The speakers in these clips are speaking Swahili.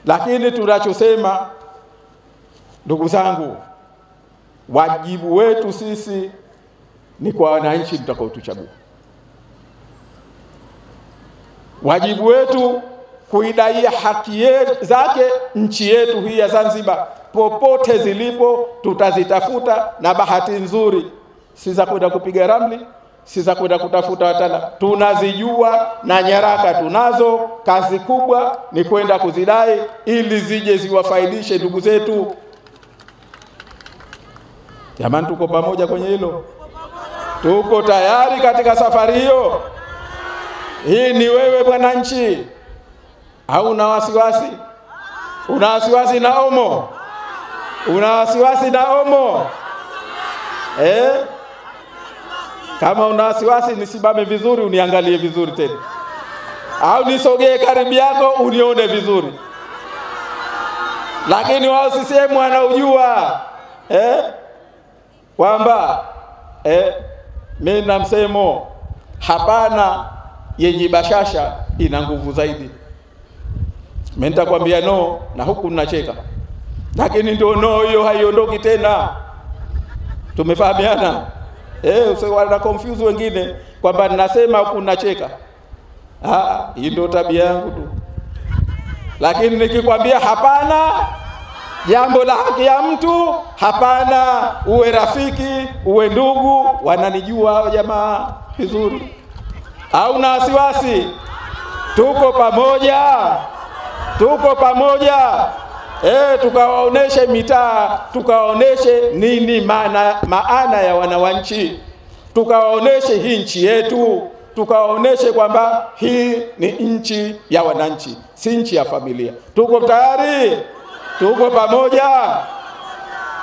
Lakini tunachosema, ndugu zangu, wajibu wetu sisi ni kwa wananchi mtakaotuchagua. Wajibu wetu kuidai haki zake nchi yetu hii ya Zanzibar. Popote zilipo tutazitafuta, na bahati nzuri si za kwenda kupiga ramli, si za kwenda kutafuta wataalamu. Tunazijua na nyaraka tunazo. Kazi kubwa ni kwenda kuzidai ili zije ziwafaidishe ndugu zetu. Jamani, tuko pamoja kwenye hilo? Tuko tayari katika safari hiyo? Hii ni wewe mwananchi, au una wasiwasi? Una wasiwasi na Omo? Una wasiwasi na Omo? Kama una wasiwasi, nisimame vizuri uniangalie vizuri tena, au nisogee karibu yako unione vizuri. Lakini wao CCM wanaujua kwamba mimi na msemo hapana yenye bashasha ina nguvu zaidi. Mimi nitakwambia no na huku ninacheka, lakini ndio no hiyo haiondoki tena. Tumefahamiana? Usiwana confuse wengine kwamba ninasema huku ninacheka. Hii ndio tabia yangu tu. Lakini nikikwambia hapana, jambo la haki ya mtu, hapana, uwe rafiki, uwe ndugu, wananijua hao jamaa vizuri. Au na wasiwasi? Tuko pamoja. Tuko pamoja. Tukawaoneshe mitaa, tukawaoneshe nini maana ya wananchi, tukawaoneshe hii nchi yetu, tukawaoneshe kwamba hii ni nchi ya wananchi, si nchi ya familia. Tuko tayari? Tuko pamoja?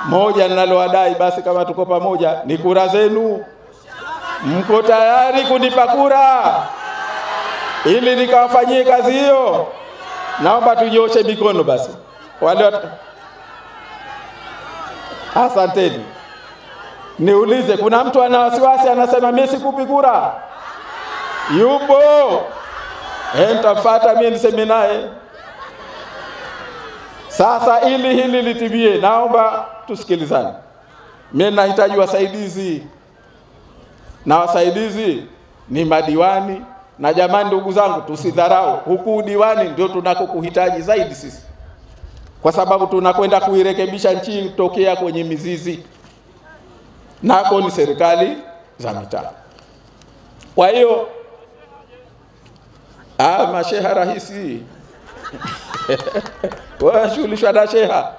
Moja ninalowadai basi, kama tuko pamoja, ni kura zenu. Mko tayari kunipa kura ili nikawafanyie kazi hiyo? Naomba tunyoshe mikono basi. Wale asanteni. Niulize, kuna mtu ana wasiwasi anasema mimi sikupi kura? Yupo? Nitafuata mimi niseme naye. Sasa ili hili litimie, naomba tusikilizane. Mimi nahitaji wasaidizi, na wasaidizi ni madiwani. Na jamani, ndugu zangu, tusidharau, huku diwani ndio tunakokuhitaji zaidi sisi, kwa sababu tunakwenda kuirekebisha nchi tokea kwenye mizizi, nako ni serikali za mitaa. Kwa hiyo masheha rahisi wanashughulishwa na sheha.